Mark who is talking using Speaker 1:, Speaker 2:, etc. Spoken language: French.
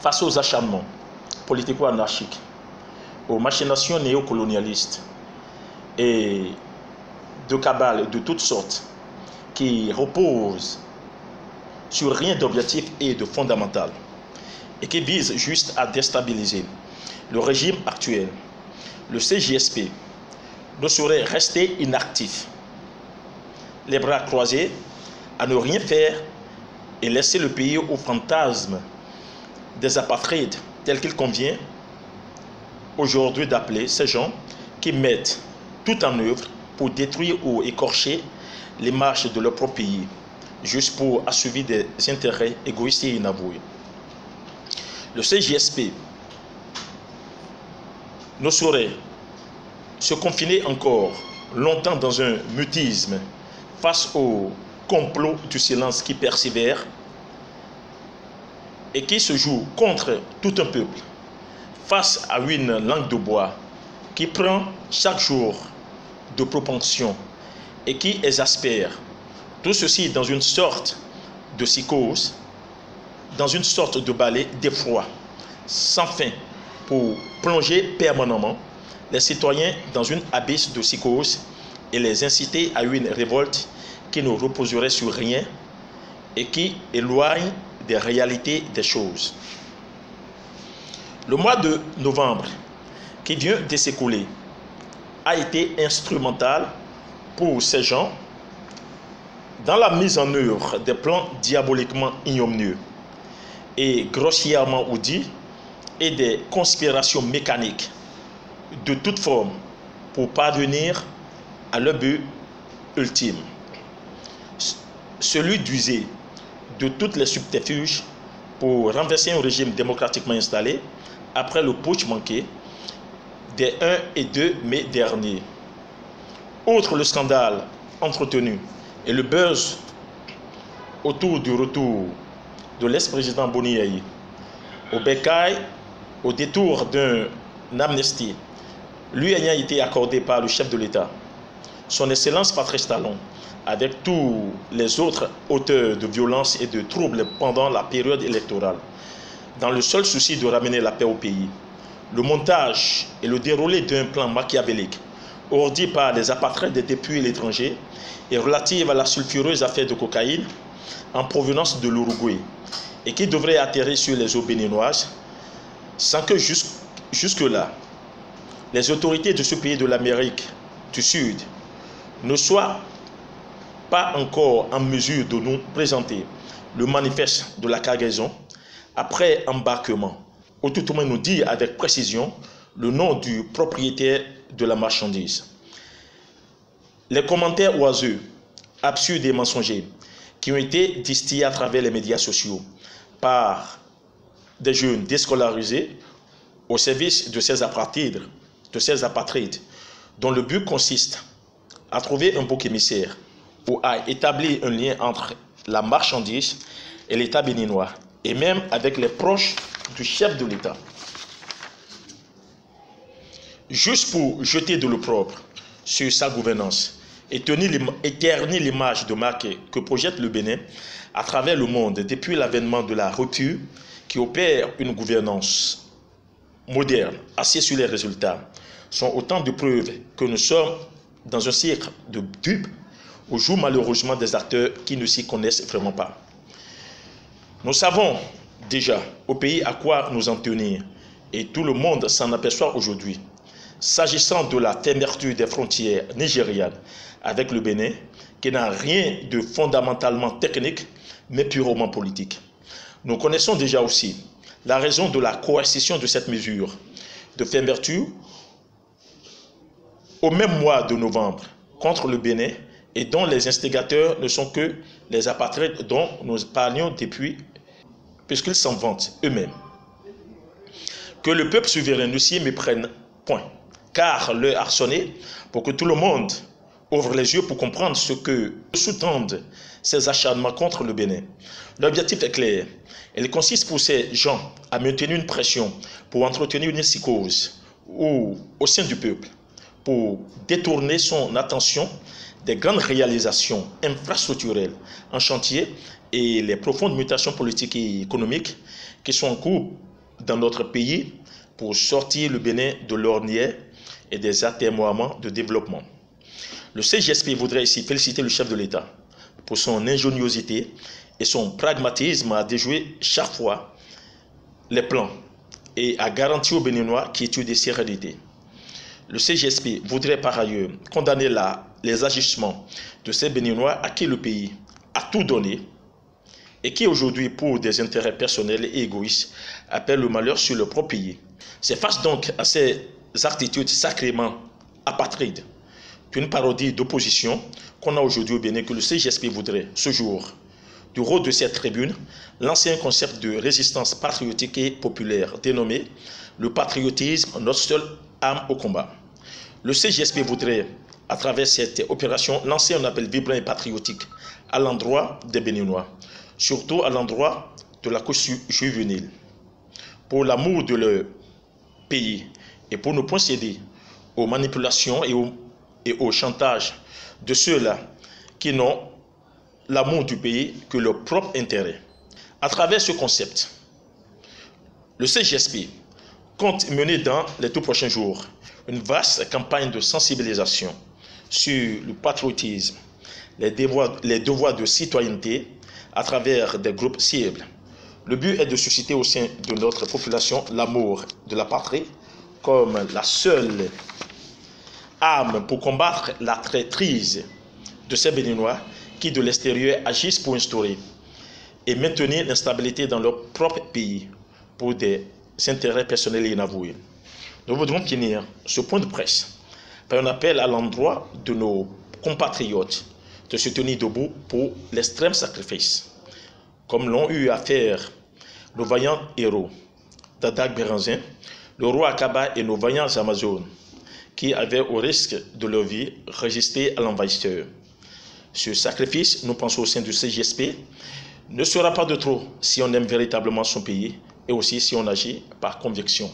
Speaker 1: face aux acharnements politico-anarchiques, aux machinations néocolonialistes et de cabales de toutes sortes qui reposent sur rien d'objectif et de fondamental et qui visent juste à déstabiliser le régime actuel, le CJSP ne saurait rester inactif, les bras croisés, à ne rien faire et laisser le pays au fantasme des apatrides tel qu'il convient aujourd'hui d'appeler ces gens qui mettent tout en œuvre pour détruire ou écorcher les marches de leur propre pays, juste pour assouvir des intérêts égoïstes et inavoués. Le CJSP ne saurait se confiner encore longtemps dans un mutisme face au complot du silence qui persévère et qui se joue contre tout un peuple, face à une langue de bois qui prend chaque jour de propension et qui exaspère. Tout ceci dans une sorte de psychose, dans une sorte de balai d'effroi, sans fin, pour plonger permanemment les citoyens dans une abysse de psychose et les inciter à une révolte qui ne reposerait sur rien et qui éloigne des réalités des choses. Le mois de novembre qui vient de s'écouler a été instrumental pour ces gens dans la mise en œuvre des plans diaboliquement ignominieux et grossièrement audits et des conspirations mécaniques de toute forme pour parvenir à leur but ultime, celui d'user de toutes les subterfuges pour renverser un régime démocratiquement installé après le putsch manqué des 1 et 2 mai dernier. Outre le scandale entretenu et le buzz autour du retour de l'ex-président Boni Yayi au bécaye au détour d'un amnistie lui ayant été accordé par le chef de l'État, son Excellence Patrice Talon, avec tous les autres auteurs de violences et de troubles pendant la période électorale, dans le seul souci de ramener la paix au pays. Le montage et le déroulé d'un plan machiavélique, ordi par les apatrides depuis l'étranger et relative à la sulfureuse affaire de cocaïne en provenance de l'Uruguay et qui devrait atterrir sur les eaux béninoises, sans que jusque-là, les autorités de ce pays de l'Amérique du Sud ne soient pas encore en mesure de nous présenter le manifeste de la cargaison après embarquement, ou tout au moins nous dire avec précision le nom du propriétaire de la marchandise. Les commentaires oiseux, absurdes et mensongers qui ont été distillés à travers les médias sociaux par des jeunes déscolarisés au service de ces apatrides, dont le but consiste à trouver un bouc émissaire ou à établir un lien entre la marchandise et l'État béninois, et même avec les proches du chef de l'État. Juste pour jeter de l'opprobre sur sa gouvernance et ternir l'image de marque que projette le Bénin à travers le monde depuis l'avènement de la rupture qui opère une gouvernance moderne, assise sur les résultats, sont autant de preuves que nous sommes dans un cercle de dupes où jouent malheureusement des acteurs qui ne s'y connaissent vraiment pas. Nous savons déjà au pays à quoi nous en tenir et tout le monde s'en aperçoit aujourd'hui. S'agissant de la fermeture des frontières nigérianes avec le Bénin, qui n'a rien de fondamentalement technique, mais purement politique. Nous connaissons déjà aussi la raison de la coercition de cette mesure de fermeture au même mois de novembre contre le Bénin et dont les instigateurs ne sont que les apatrides dont nous parlions depuis, puisqu'ils s'en vantent eux-mêmes. Que le peuple souverain ne s'y méprenne point, car l'heure a sonné pour que tout le monde ouvre les yeux pour comprendre ce que sous-tendent ces acharnements contre le Bénin. L'objectif est clair. Il consiste pour ces gens à maintenir une pression pour entretenir une psychose au sein du peuple, pour détourner son attention des grandes réalisations infrastructurelles en chantier et les profondes mutations politiques et économiques qui sont en cours dans notre pays pour sortir le Bénin de l'ornière et des atermoiements de développement. Le CGSP voudrait ici féliciter le chef de l'État pour son ingéniosité et son pragmatisme à déjouer chaque fois les plans et à garantir aux Béninois quiétude et sérénité. Le CGSP voudrait par ailleurs condamner les agissements de ces Béninois à qui le pays a tout donné et qui aujourd'hui, pour des intérêts personnels et égoïstes, appellent le malheur sur leur propre pays. C'est face donc à ces attitudes sacrément apatrides qu'une parodie d'opposition qu'on a aujourd'hui au Bénin que le CGSP voudrait, ce jour, du rôle de cette tribune, lancer un concept de résistance patriotique et populaire dénommé le patriotisme, notre seule arme au combat. Le CGSP voudrait, à travers cette opération, lancer un appel vibrant et patriotique à l'endroit des Béninois, surtout à l'endroit de la couche juvénile, pour l'amour de leur pays et pour ne point céder aux manipulations et au chantage de ceux-là qui n'ont l'amour du pays que leur propre intérêt. À travers ce concept, le CGSP compte mener dans les tout prochains jours une vaste campagne de sensibilisation sur le patriotisme, les devoirs de citoyenneté à travers des groupes cibles. Le but est de susciter au sein de notre population l'amour de la patrie comme la seule arme pour combattre la traîtrise de ces Béninois qui de l'extérieur agissent pour instaurer et maintenir l'instabilité dans leur propre pays pour des intérêts personnels inavoués. Nous voudrons finir ce point de presse par un appel à l'endroit de nos compatriotes de se tenir debout pour l'extrême sacrifice, comme l'ont eu à faire nos vaillants héros, Dadak Béranzin, le roi Akaba et nos vaillants Amazones, qui avaient au risque de leur vie résisté à l'envahisseur. Ce sacrifice, nous pensons au sein du CGSP, ne sera pas de trop si on aime véritablement son pays et aussi si on agit par conviction.